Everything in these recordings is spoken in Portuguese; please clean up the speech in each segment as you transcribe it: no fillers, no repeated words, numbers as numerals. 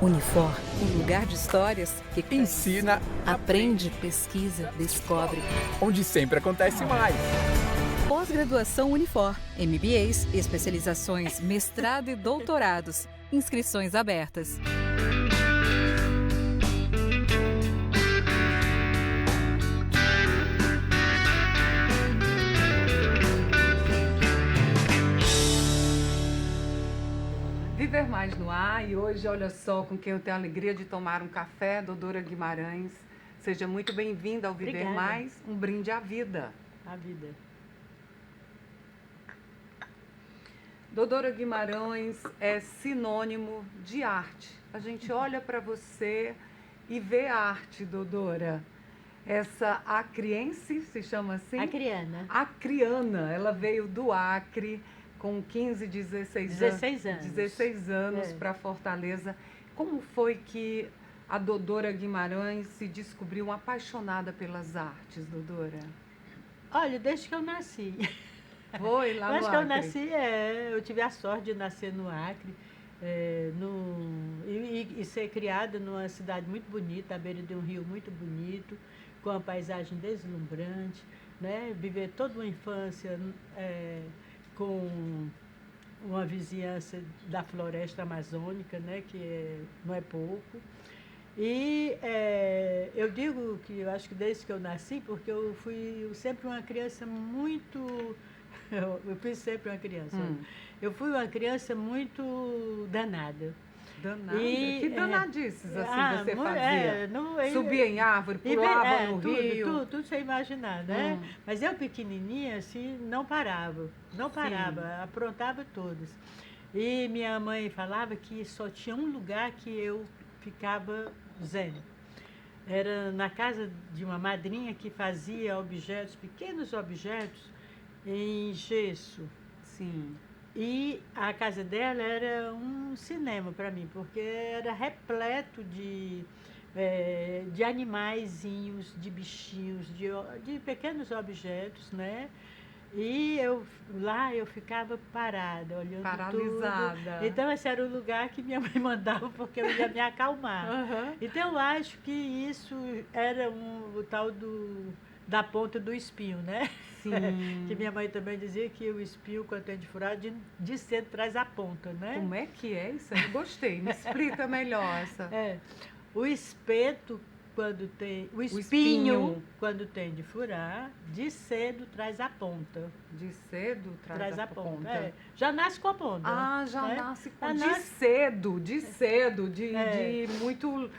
Unifor, um lugar de histórias que Ensina, aprende, pesquisa, descobre. onde sempre acontece mais. Pós-graduação Unifor, MBAs, especializações, mestrado e doutorados. Inscrições abertas. Viver Mais no ar, e hoje, olha só, com quem eu tenho a alegria de tomar um café, Doutora Guimarães. Seja muito bem-vinda ao Viver Obrigada. Mais, um brinde à vida. A vida. Doutora Guimarães é sinônimo de arte. A gente olha para você e vê arte, doutora. Essa acriense, se chama assim? Acriana. Acriana, ela veio do Acre com 15, 16 anos. 16 anos É. para Fortaleza. Como foi que a doutora Guimarães se descobriu uma apaixonada pelas artes, doutora? Olha, desde que eu nasci. Foi lá no Desde que eu Acre? nasci, eu tive a sorte de nascer no Acre e ser criada numa cidade muito bonita, à beira de um rio muito bonito, com uma paisagem deslumbrante, né? Viver toda uma infância com uma vizinhança da floresta amazônica, né? Não é pouco. E eu digo que eu acho que desde que eu nasci, porque eu fui sempre uma criança muito... Eu fui sempre uma criança. Eu fui uma criança muito danada. Danada? E, Que danadices assim você fazia? Subia em árvore, e pulava no tudo, rio? tudo você imaginar, né? Mas eu pequenininha, assim, não parava, aprontava todas. E minha mãe falava que só tinha um lugar que eu ficava zen. Era na casa de uma madrinha que fazia objetos, pequenos objetos, em gesso. Sim. E a casa dela era um cinema para mim, porque era repleto de animaizinhos, de bichinhos, de pequenos objetos, né? E lá eu ficava parada, olhando Paralisada. tudo. Então esse era o lugar que minha mãe mandava, porque eu ia me acalmar. Aham. Então eu acho que isso era o tal da ponta do espinho, né? Sim. Que minha mãe também dizia que o espinho, quando tem de furar, de cedo traz a ponta, né? Como é que é isso aí? Gostei. Me explica melhor essa. O espeto, quando tem... O espinho. espinho, quando tem de furar, de cedo traz a ponta. De cedo traz a ponta. Já nasce com a ponta. Ah, já né? nasce com Já de nasce- cedo, de muito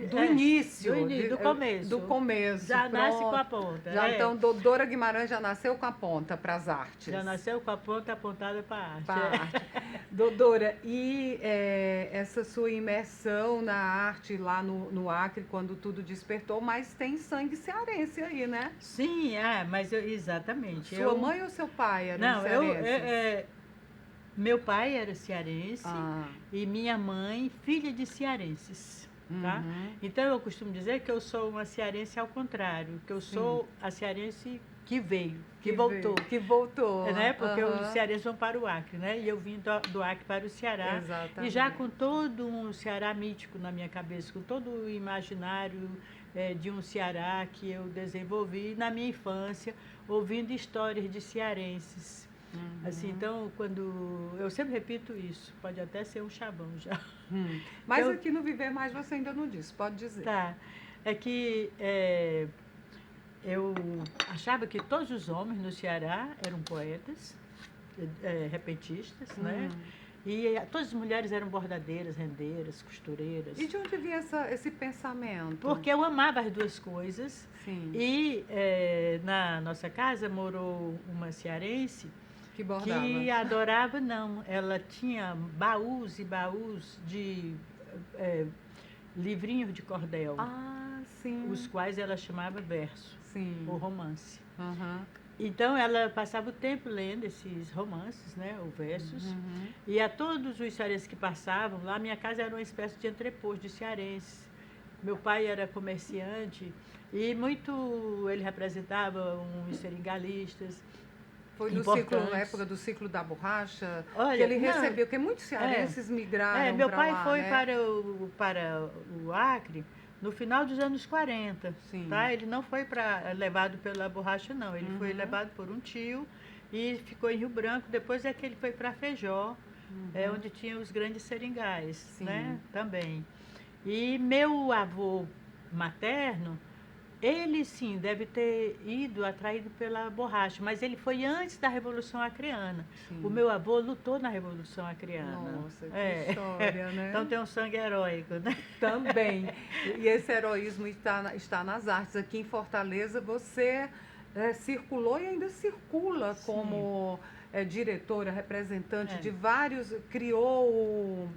do início, do começo. Do começo. Já nasce pronto. com a ponta. Já, então, doutora Guimarães já nasceu com a ponta para as artes. Já nasceu com a ponta apontada para a arte. Pra arte. Doutora, e essa sua imersão na arte lá no Acre, quando tudo despertou, mas tem sangue cearense aí, né? Sim, mas exatamente. Sua mãe ou seu pai eram Não, cearenses? meu pai era cearense Ah. e minha mãe, filha de cearenses. Tá? Uhum. Então eu costumo dizer que eu sou uma cearense ao contrário, que eu sou a cearense que veio, que voltou. Que voltou. Né? Porque Aham. os cearenses vão para o Acre, né? E eu vim do Acre para o Ceará. Exatamente. E já com todo um Ceará mítico na minha cabeça, com todo o imaginário de um Ceará que eu desenvolvi na minha infância, ouvindo histórias de cearenses. Assim, então, eu sempre repito isso, pode até ser um chavão já. Mas Eu- aqui no Viver Mais você ainda não disse, pode dizer. Tá. É que eu achava que todos os homens no Ceará eram poetas, repentistas, né? E todas as mulheres eram bordadeiras, rendeiras, costureiras. E de onde vinha esse pensamento? Porque eu amava as duas coisas. Sim. E na nossa casa morou uma cearense Que bordava. que adorava, não. Ela tinha baús e baús de livrinhos de cordel, Ah, sim. os quais ela chamava verso Sim. ou romance. Aham. Então ela passava o tempo lendo esses romances, né, ou versos, e a todos os cearenses que passavam lá, minha casa era uma espécie de entrepôs de cearenses. Meu pai era comerciante e ele representava uns seringalistas. Foi no ciclo, na época do ciclo da borracha, Olha, que ele não, recebeu, porque muitos cearenses migraram meu para pai lá, foi né? para o Acre no final dos anos 40, Sim. tá? Ele não foi levado pela borracha, não. Ele foi levado por um tio e ficou em Rio Branco. Depois é que ele foi para Feijó, onde tinha os grandes seringais, Sim. né? Também. E meu avô materno, ele sim deve ter ido atraído pela borracha, mas ele foi antes da Revolução Acreana. Sim. O meu avô lutou na Revolução Acreana. Nossa, que história, né? Então tem um sangue heróico, né? Também. E esse heroísmo está nas artes. Aqui em Fortaleza, você circulou e ainda circula Sim. como diretora, representante É. de vários, criou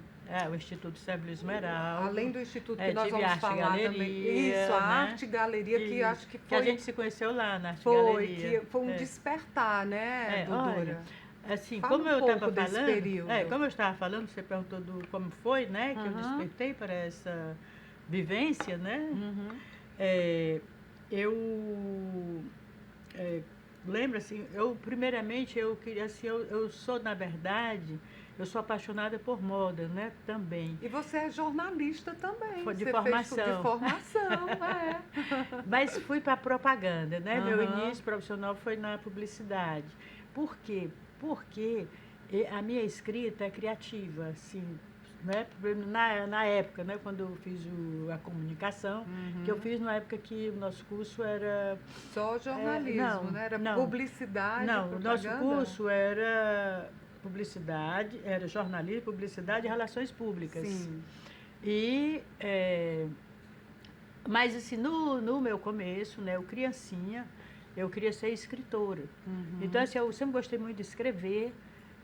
O Instituto Sérgio Esmeralda. além do Instituto que nós tive vamos Arte falar Galeria, também. Isso, a né? Arte Galeria, que Isso. acho que Que foi. a gente se conheceu lá na Arte Foi, Galeria. que foi um despertar, né, Dodora? Olha, assim, Fala como um eu pouco estava desse falando, período. como eu estava falando, você perguntou como foi, né, que eu despertei para essa vivência, né? Eu lembro assim, primeiramente eu queria assim, eu sou na verdade, eu sou apaixonada por moda, né, também. E você é jornalista também. De você formação. Fez de formação, Mas fui para propaganda, né? Meu início profissional foi na publicidade. Por quê? Porque a minha escrita é criativa, assim, né? Na época, né? Quando eu fiz a comunicação, que eu fiz na época que o nosso curso era... Só jornalismo, né? Era publicidade, Não, propaganda? o nosso curso era publicidade, era jornalismo, publicidade e relações públicas. Sim. Mas assim, no meu começo, né, eu criancinha, eu queria ser escritora. Então, assim, eu sempre gostei muito de escrever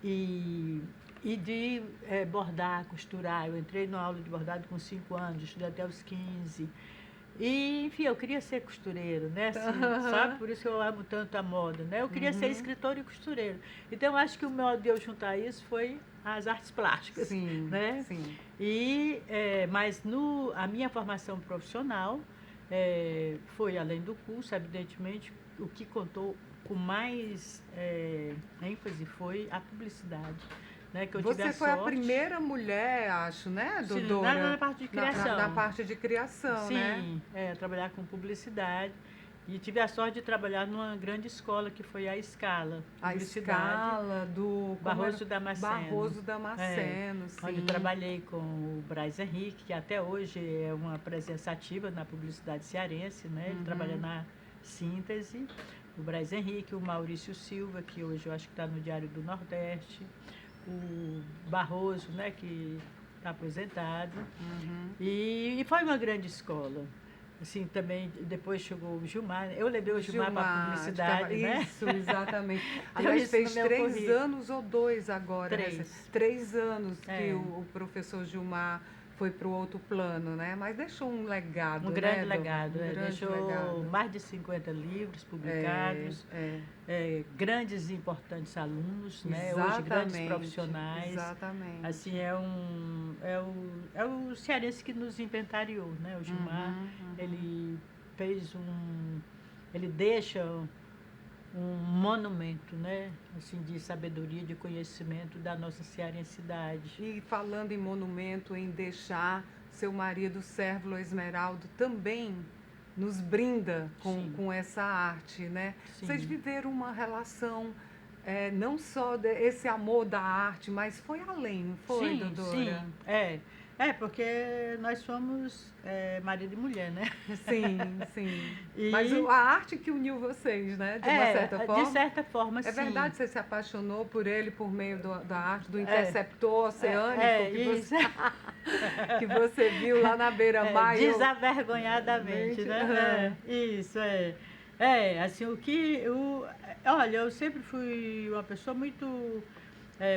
e de bordar, costurar. Eu entrei numa aula de bordado com 5 anos, estudei até os 15. E, enfim, eu queria ser costureira, né? Assim, sabe? Por isso que eu amo tanto a moda, né? Eu queria ser escritora e costureira. Então, eu acho que o modo de eu juntar isso foi as artes plásticas, sim, né? Sim. Mas a minha formação profissional foi, além do curso, evidentemente, o que contou com mais ênfase foi a publicidade. Né, que eu tive Você foi a primeira mulher, acho, né, Dodora? Sim, na parte de criação. Na parte de criação, sim, né? Sim, trabalhar com publicidade. E tive a sorte de trabalhar numa grande escola, que foi a Escala. A Escala do... Barroso Damasceno. Barroso Damasceno, sim. Onde eu trabalhei com o Braz Henrique, que até hoje é uma presença ativa na publicidade cearense, né? Ele trabalha na Síntese. O Braz Henrique, o Maurício Silva, que hoje eu acho que está no Diário do Nordeste. O Barroso, né, que está aposentado. E foi uma grande escola. Assim, também, depois chegou o Gilmar. Eu levei o Gilmar para a publicidade, né? Isso, exatamente. Aliás, fez 3 anos ou 2 agora. 3. Né? 3 anos que o professor Gilmar foi para o outro plano, né? Mas deixou um legado, um grande legado. Deixou legado. Mais de 50 livros publicados, grandes e importantes alunos, né? Hoje grandes profissionais. Exatamente. Assim, é o cearense que nos inventariou, né? O Gilmar, ele fez ele deixa um monumento, né? Assim, de sabedoria, de conhecimento da nossa cearensidade. E falando em monumento, em deixar, seu marido, Sérvulo Esmeraldo, também nos brinda com essa arte, né? Sim. Vocês viveram uma relação, não só esse amor da arte, mas foi além, não foi, Dodora? Sim, porque nós somos marido e mulher, né? Sim, sim. Mas a arte que uniu vocês, né? De uma certa forma. De certa forma, sim. É verdade que você se apaixonou por ele por meio da arte, do interceptor oceânico que você viu lá na beira-mar. Desavergonhadamente, né? Isso, assim, olha, eu sempre fui uma pessoa muito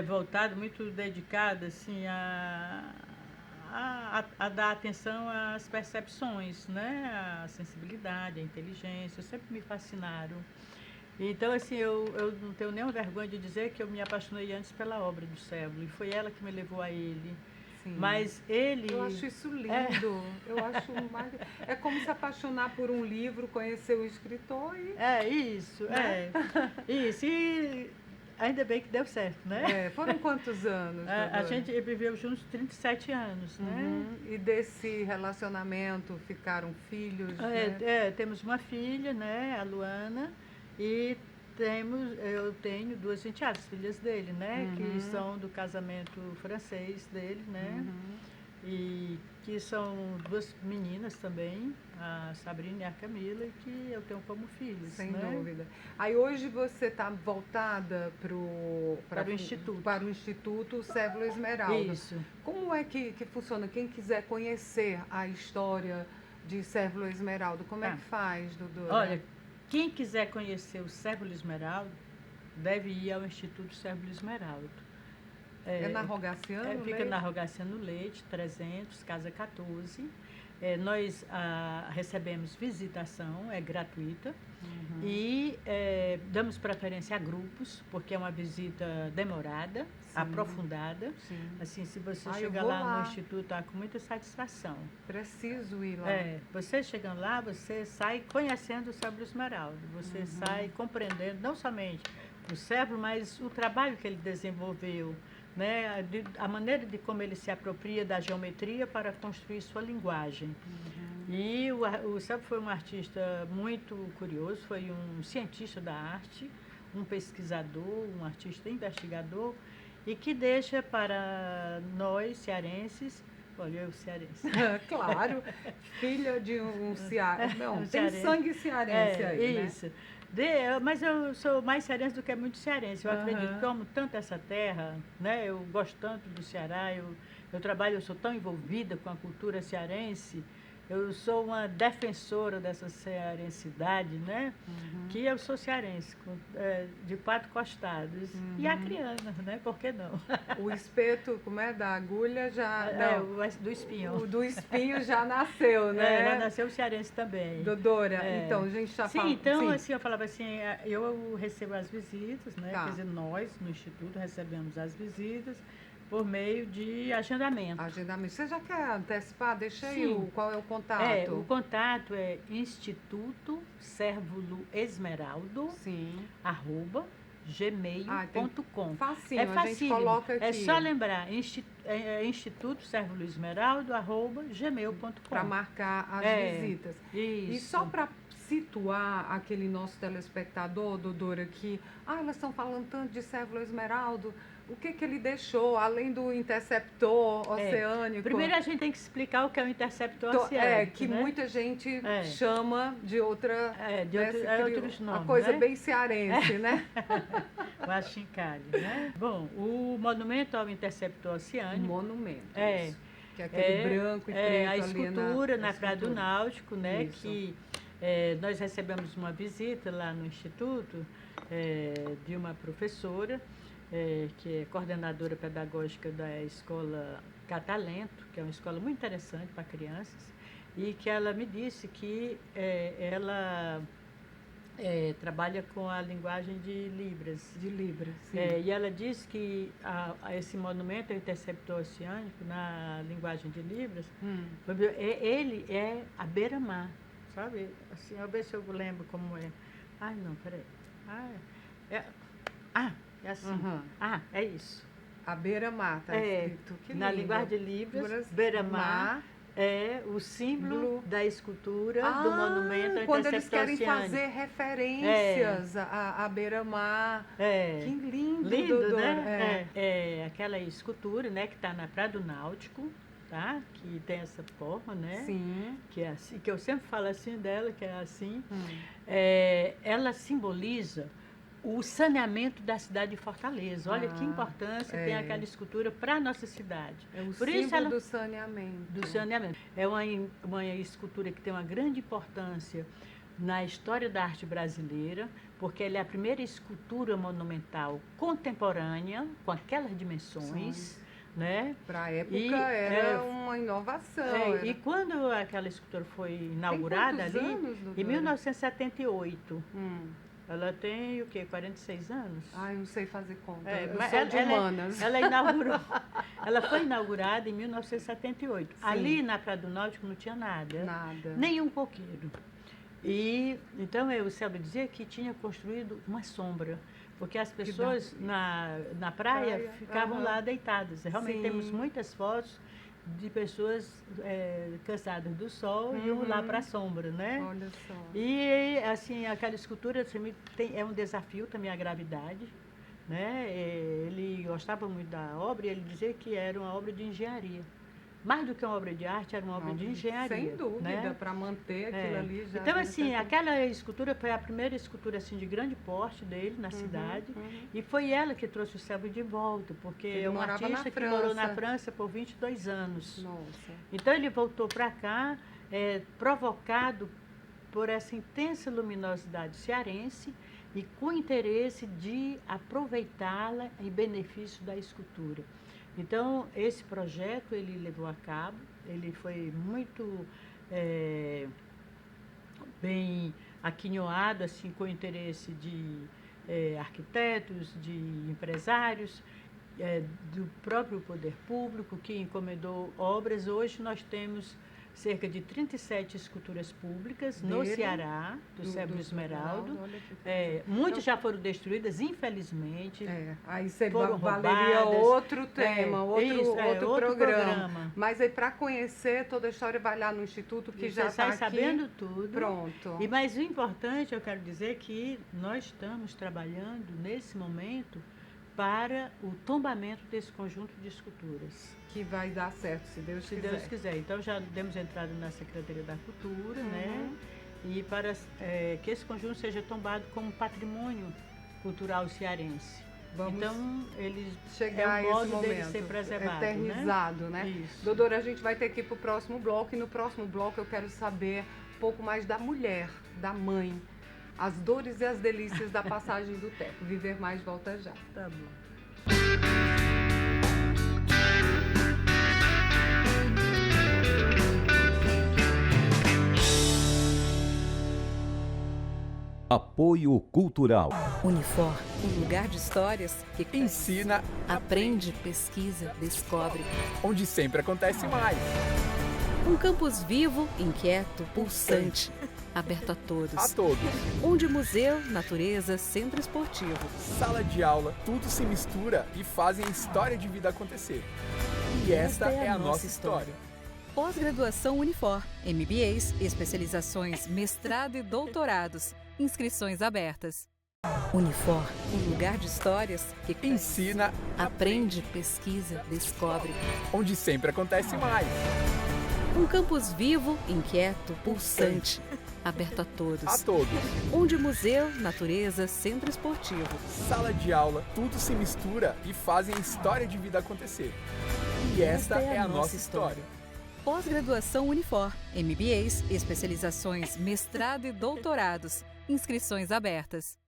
voltada, muito dedicada, assim, a dar atenção às percepções, né? A sensibilidade, a inteligência, sempre me fascinaram. Então, assim, eu não tenho nenhuma vergonha de dizer que eu me apaixonei antes pela obra do Sérvulo, e foi ela que me levou a ele. Sim. Mas ele... Eu acho isso lindo. Eu acho é como se apaixonar por um livro, conhecer o escritor e... Isso, né? Isso, e ainda bem que deu certo, né? Foram quantos anos, A doutora? gente viveu juntos 37 anos, né? E desse relacionamento ficaram filhos, né? Temos uma filha, né, a Luana, e eu tenho duas enteadas, filhas dele, né, que são do casamento francês dele, né, e que são duas meninas também, a Sabrina e a Camila, que eu tenho como filhas. Sem né? dúvida. Aí hoje você está voltada para o Instituto. Para o Instituto Cévula Esmeralda. Isso. Como é que funciona? Quem quiser conhecer a história de Cévula Esmeralda, como é que faz, doutora? Olha, quem quiser conhecer o Cévula Esmeralda deve ir ao Instituto Cévula Esmeralda. É na Rogaciano Fica Leite? na Rogaciano Leite, 300, casa 14. Nós recebemos visitação, é gratuita. E damos preferência a grupos, porque é uma visita demorada, aprofundada. Sim. Assim, se você Eu chegar vou lá no Instituto, está com muita satisfação. Preciso ir lá. Você chegando lá, você sai conhecendo o Cévula Esmeralda. Você sai compreendendo não somente o Cévula, mas o trabalho que ele desenvolveu, né? A maneira de como ele se apropria da geometria para construir sua linguagem. E o Cévula foi um artista muito curioso, foi um cientista da arte, um pesquisador, um artista investigador, e que deixa para nós, cearenses, olha, eu cearense. Claro, filha de um cearense. Não, tem cearense. Sangue cearense aí, isso. Mas eu sou mais cearense do que muito cearense. Eu acredito que eu amo tanto essa terra, né? Eu gosto tanto do Ceará, eu sou tão envolvida com a cultura cearense. Eu sou uma defensora dessa cearensidade, né? Que eu sou cearense, de quatro costados. E acriana, né? Por que não? O espeto, como é? Da agulha já... Do espinho. O do espinho já nasceu, né? Já nasceu o cearense também. Doutora, então, a gente já falou... Então, assim, eu falava assim, eu recebo as visitas, né? Tá. Quer dizer, nós, no Instituto, recebemos as visitas por meio de agendamento. Você já quer antecipar? Deixa aí Sim. qual é o contato. O contato é Instituto Cérvulo Esmeraldo, @gmail.com. Facinho, É a gente facílimo. coloca aqui. É só lembrar, Instituto Cérvulo Esmeraldo, @gmail.com. Para marcar as visitas. Isso. E só para situar aquele nosso telespectador, doutora, que elas estão falando tanto de Cévula Esmeraldo, o que ele deixou, além do interceptor oceânico? Primeiro a gente tem que explicar o que é o interceptor oceânico. Que né? muita gente chama de outra... outros nomes, uma coisa né? bem cearense, né? O achincalhe, né? Bom, o monumento ao interceptor oceânico... Monumento, isso. Que é aquele branco e preto a escultura ali na Praia do Náutico, né? Isso. Que nós recebemos uma visita lá no Instituto de uma professora, que é coordenadora pedagógica da escola Catalento, que é uma escola muito interessante para crianças, e que ela me disse que ela trabalha com a linguagem de Libras. De Libras, sim. E ela disse que esse monumento ao interceptor oceânico, na linguagem de Libras, ele é a beira-mar, sabe? Assim, eu ver se eu lembro como é. Ai, não, peraí. É assim. É isso. A beira-mar, está escrito. Que na lindo. linguagem de Libras, beira-mar é o símbolo da escultura do monumento ao quando eles interceptor querem oceânico. fazer referências à beira-mar. Que lindo, doutora. né? É aquela escultura, né, que está na Praia do Náutico, tá? Que tem essa forma, né? Sim. Que é assim, que eu sempre falo assim dela, que é assim. Ela simboliza o saneamento da cidade de Fortaleza. Olha que importância tem aquela escultura para a nossa cidade. É o Por símbolo isso ela, do saneamento. do saneamento. É uma escultura que tem uma grande importância na história da arte brasileira, porque ela é a primeira escultura monumental contemporânea, com aquelas dimensões. Né? Para a época era uma inovação. E quando aquela escultura foi inaugurada Tem quantos ali, anos, doutora? em 1978. Ela tem o quê? 46 anos? Ai, não sei fazer conta. Eu Mas sou de humanas. Ela foi inaugurada em 1978. Sim. Ali na Praia do Náutico não tinha nada. Nada. Nenhum coqueiro. E então o Selby dizia que tinha construído uma sombra, porque as pessoas na praia ficavam lá deitadas. Realmente temos muitas fotos de pessoas cansadas do sol e iam lá para a sombra, né? Olha só. E assim, aquela escultura assim, é um desafio também a gravidade, né? Ele gostava muito da obra e ele dizia que era uma obra de engenharia. Mais do que uma obra de arte, era uma obra de engenharia. Sem dúvida, né? para manter aquilo ali já. Então, assim, aquela escultura foi a primeira escultura assim, de grande porte dele na cidade. E foi ela que trouxe o Selby de volta, porque Ele é um morava artista na que morou na França. França por 22 anos. Nossa. Então, ele voltou para cá, provocado por essa intensa luminosidade cearense e com interesse de aproveitá-la em benefício da escultura. Então, esse projeto ele levou a cabo, ele foi muito bem aquinhoado, assim, com interesse de arquitetos, de empresários, do próprio poder público, que encomendou obras. Hoje nós temos cerca de 37 esculturas públicas no Ceará, do Selby Esmeraldo. Muitas já foram destruídas, infelizmente. Aí você foram valeria roubadas. outro tema, outro programa. Mas aí, para conhecer toda a história, vai lá no Instituto, que já está aqui. Sabendo tudo. Pronto. Mas o importante, eu quero dizer que nós estamos trabalhando, nesse momento, para o tombamento desse conjunto de esculturas. Que vai dar certo, se Deus quiser. Se Deus quiser. Então, já demos entrada na Secretaria da Cultura, né? E para que esse conjunto seja tombado como patrimônio cultural cearense. Então, ele chegar é o modo esse momento, dele ser preservado, eternizado, né? Isso. Doutora, a gente vai ter que ir para o próximo bloco, e no próximo bloco eu quero saber um pouco mais da mulher, da mãe, as dores e as delícias da passagem do tempo. Viver Mais volta já. Tá bom. Apoio Cultural. Unifor, um lugar de histórias que Ensina, aprende, pesquisa, descobre. onde sempre acontece mais. Um campus vivo, inquieto, pulsante, aberto a todos. A todos. Onde museu, natureza, centro esportivo. Sala de aula, tudo se mistura e fazem a história de vida acontecer. E esta é a nossa história. Pós-graduação Unifor, MBAs, especializações, mestrado e doutorados. Inscrições abertas. Unifor, um lugar de histórias que Ensina, aprende, pesquisa, descobre. onde sempre acontece mais. Um campus vivo, inquieto, pulsante, aberto a todos. A todos. Onde museu, natureza, centro esportivo. Sala de aula, tudo se mistura e fazem a história de vida acontecer. E esta é a nossa história. Pós-graduação Unifor, MBAs, especializações, mestrado e doutorados. Inscrições abertas.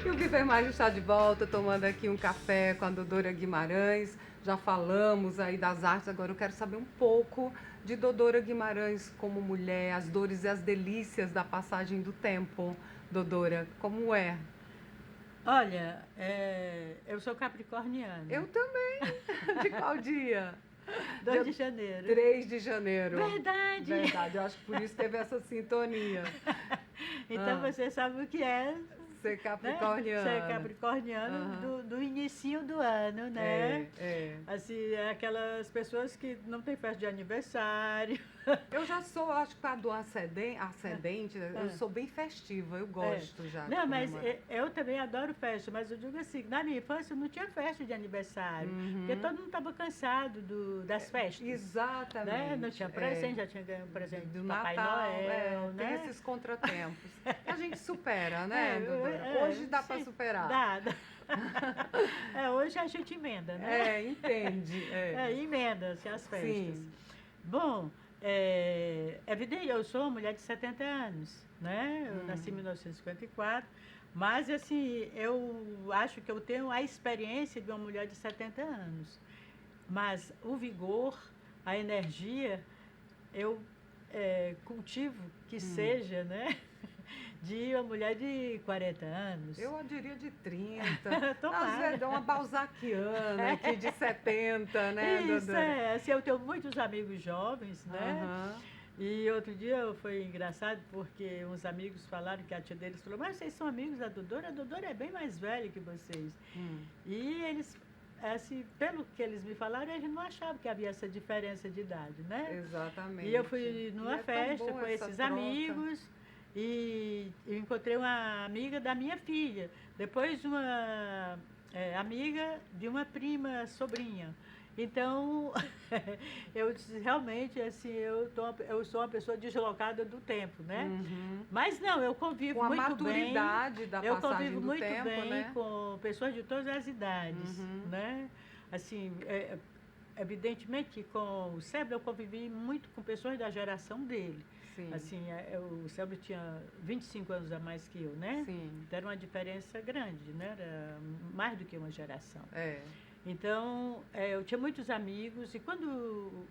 E o Viver Mais está de volta, tomando aqui um café com a Dodora Guimarães. Já falamos aí das artes, agora eu quero saber um pouco de Dodora Guimarães como mulher, as dores e as delícias da passagem do tempo. Dodora, como é? Olha, eu sou capricorniana. Eu também. De qual dia? 2 de janeiro. 3 de janeiro. Verdade. Verdade, eu acho que por isso teve essa sintonia. Então você sabe o que é Ser capricorniana. Ser capricorniano do inicinho do ano, né? Assim, é aquelas pessoas que não têm festa de aniversário. Eu já sou, acho que a do ascendente, eu sou bem festiva, eu gosto já. Não, mas eu também adoro festa, mas eu digo assim, na minha infância não tinha festa de aniversário, porque todo mundo estava cansado das festas. Exatamente. Né? Não tinha presente, já tinha ganho um presente do Papai Natal, Noel, tem né? esses contratempos. A gente supera, né, Dodora? Hoje dá para superar. Dá. Hoje a gente emenda, né? Entende. Emenda-se as festas. Sim. Bom, evidente, eu sou uma mulher de 70 anos, né? Eu nasci em 1954, mas assim, eu acho que eu tenho a experiência de uma mulher de 70 anos. Mas o vigor, a energia, eu cultivo que seja, né? De uma mulher de 40 anos. Eu diria de 30. Tomara. Às vezes, uma balzaquiana aqui de 70, né, Isso, Dodora? assim, eu tenho muitos amigos jovens, né? Aham. E outro dia foi engraçado porque uns amigos falaram que a tia deles falou, mas vocês são amigos da Dodora? A Dodora é bem mais velha que vocês. E eles, assim, pelo que eles me falaram, eles não achavam que havia essa diferença de idade, né? Exatamente. E eu fui numa E é tão festa boa com essa esses troca. amigos e eu encontrei uma amiga da minha filha, depois uma amiga de uma prima sobrinha. Então, eu disse, realmente, assim, eu sou uma pessoa deslocada do tempo, né? Mas não, eu convivo Com a muito maturidade bem. da Eu passagem convivo do muito tempo, bem né? com pessoas de todas as idades, né? Assim, evidentemente que com o Sébio eu convivi muito com pessoas da geração dele. Sim. Assim, o Sébio tinha 25 anos a mais que eu, né? Sim. Então era uma diferença grande, né? Era mais do que uma geração. É. Então, eu tinha muitos amigos e quando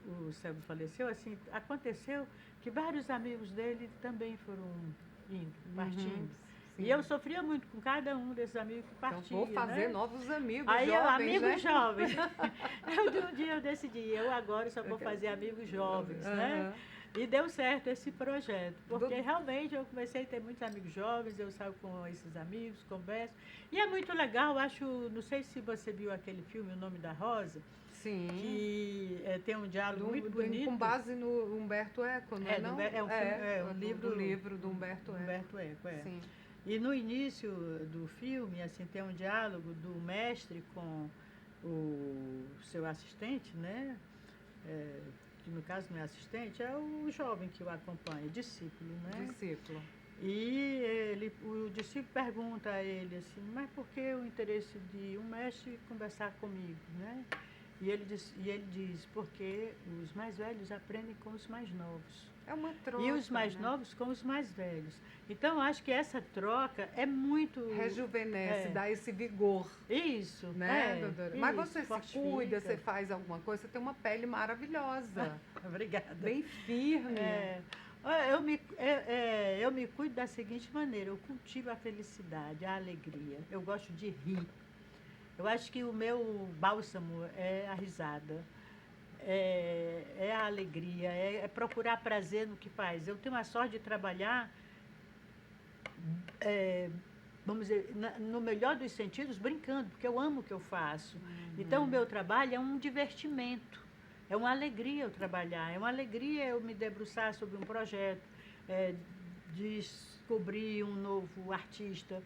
o Sérgio faleceu, assim, aconteceu que vários amigos dele também foram indo, partindo. Sim. E eu sofria muito com cada um desses amigos que Então, partiam, vou fazer né? novos amigos Aí, jovens, amigos né? jovens. Um dia eu decidi, eu agora só vou fazer amigos jovens, né? E deu certo esse projeto, porque realmente eu comecei a ter muitos amigos jovens, eu saio com esses amigos, converso. E é muito legal, acho, não sei se você viu aquele filme O Nome da Rosa, Sim. que tem um diálogo muito bonito. Com base no Humberto Eco, não é? Não? É um filme, do livro do Humberto Eco. Humberto Eco, Sim. E no início do filme, assim, tem um diálogo do mestre com o seu assistente, né? Que no caso não é assistente, é o jovem que o acompanha, discípulo, né? Discípulo. E o discípulo pergunta a ele assim, mas por que o interesse de um mestre conversar comigo, né? E ele diz, porque os mais velhos aprendem com os mais novos. É uma troca, E os mais né? novos com os mais velhos. Então, acho que essa troca é muito... Rejuvenesce, dá esse vigor. Isso, Né, Dodora? Mas você se fortifica. cuida, você faz alguma coisa, você tem uma pele maravilhosa. Obrigada. Bem firme. Eu me cuido da seguinte maneira, eu cultivo a felicidade, a alegria. Eu gosto de rir. Eu acho que o meu bálsamo é a risada. É a alegria, é procurar prazer no que faz. Eu tenho a sorte de trabalhar, vamos dizer, no melhor dos sentidos, brincando, porque eu amo o que eu faço. Então, o meu trabalho é um divertimento, é uma alegria eu trabalhar, é uma alegria eu me debruçar sobre um projeto, descobrir um novo artista,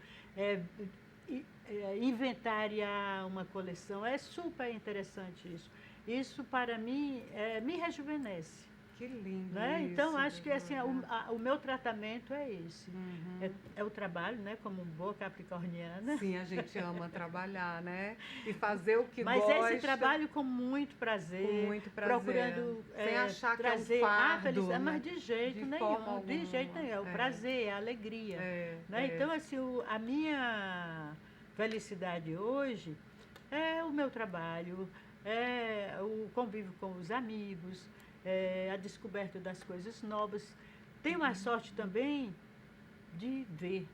inventariar uma coleção. É super interessante isso. Isso, para mim, me rejuvenesce. Que lindo Né? isso, Então, acho que assim, Dodora. o meu tratamento é esse. É o trabalho, né? Como boa capricorniana. Sim, a gente ama trabalhar, né? E fazer o que Mas gosta. esse trabalho com muito prazer. Com muito prazer. Procurando Sem achar trazer que é um fardo, a felicidade, né? mas de jeito De nenhum. forma De jeito alguma. nenhum. É o prazer, é a alegria. Né? É. Então, assim, a minha felicidade hoje é o meu trabalho, é o convívio com os amigos, a descoberta das coisas novas. Tenho a sorte também de ver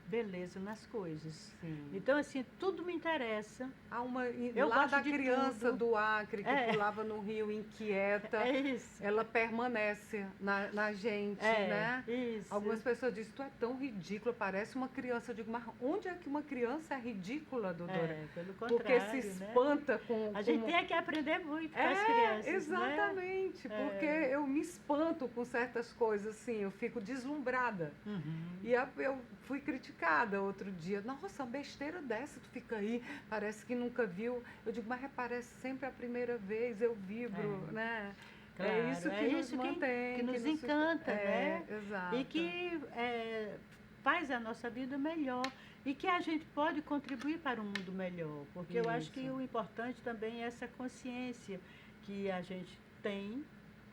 beleza nas coisas. Sim. Então, assim, tudo me interessa. Há uma Eu lá gosto da de criança tudo. do Acre que pulava no rio inquieta. É isso. Ela permanece na gente, né? Isso. Algumas pessoas dizem, tu é tão ridícula, parece uma criança. Eu digo, mas onde é que uma criança é ridícula, Dodora? Pelo contrário, Porque se espanta com... A gente tem que aprender muito com as crianças, exatamente, né? porque eu me espanto com certas coisas, assim, eu fico deslumbrada. E eu fui criticada outro dia. Nossa, uma besteira dessa, tu fica aí, parece que nunca viu. Eu digo, mas parece sempre a primeira vez, eu vibro, né? Claro, é isso que nos mantém. que nos encanta, né? Exato. E que faz a nossa vida melhor. E que a gente pode contribuir para um mundo melhor. Porque eu acho que o importante também é essa consciência que a gente tem,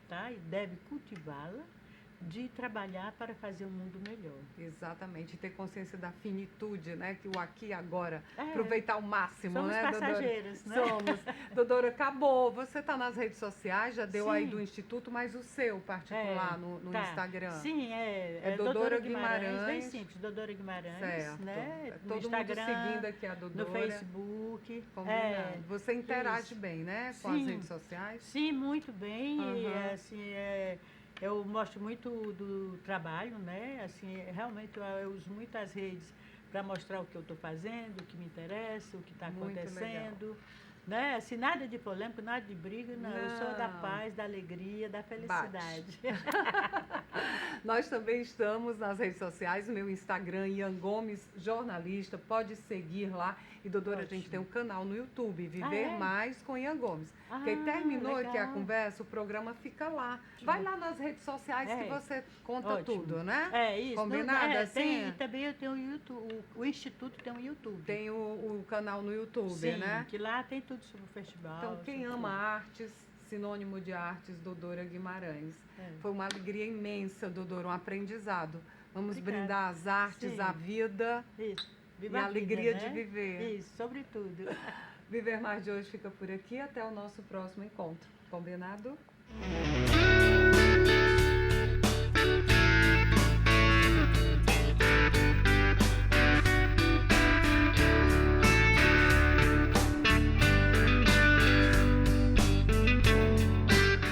tá? E deve cultivá-la, de trabalhar para fazer um mundo melhor. Exatamente, ter consciência da finitude, né? Que o aqui e agora, É. aproveitar ao máximo, Somos né, passageiros, Dodora? né? Somos. Dodora, acabou. Você está nas redes sociais, já deu Sim. aí do Instituto, mas o seu particular no Tá. Instagram? Sim, É Dodora Guimarães. bem simples, Dodora Guimarães, Certo. né? No Todo Instagram, mundo seguindo aqui a Dodora. no Facebook. Combinado. Você interage isso. bem, né? Com as Sim. redes sociais? Sim, muito bem. E, Aham. assim, eu mostro muito do trabalho, né? Assim, realmente eu uso muitas redes para mostrar o que eu estou fazendo, o que me interessa, o que está Muito acontecendo. Né? Assim, nada de polêmica, nada de briga, não. Eu sou da Não. paz, da alegria, da felicidade. Nós também estamos nas redes sociais, meu Instagram, Ian Gomes Jornalista, pode seguir lá. E, Dodora, a gente Ótimo. tem um canal no YouTube, Viver Ah, é? Mais com Ian Gomes. Ah, Porque aí terminou aqui a legal. conversa, o programa fica lá. Vai lá nas redes sociais que você conta Ótimo. tudo, né? É isso. Combinado assim? Tem, e também eu tenho o YouTube, o Instituto tem um YouTube. Tem o canal no YouTube, Sim, né? que lá tem tudo sobre o festival. Então, quem sobre ama tudo. artes, sinônimo de artes, Dodora Guimarães. É. Foi uma alegria imensa, Dodora, um aprendizado. Vamos Obrigada. brindar as artes, Sim. a vida Isso. e Viva a vida, alegria né? de viver. Isso, sobretudo. Viver Mais de hoje fica por aqui. Até o nosso próximo encontro. Combinado?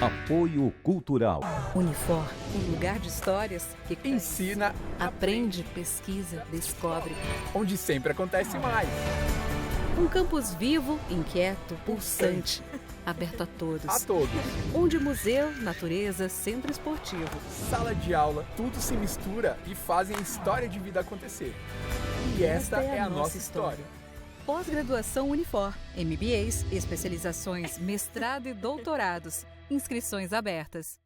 Apoio Cultural. Unifor, um lugar de histórias que Ensina, aprende, pesquisa, descobre. onde sempre acontece mais. Um campus vivo, inquieto, pulsante, aberto a todos. A todos. Onde museu, natureza, centro esportivo. Sala de aula, tudo se mistura e fazem a história de vida acontecer. E esta é a nossa história. Pós-graduação Unifor, MBAs, especializações, mestrado e doutorados. Inscrições abertas.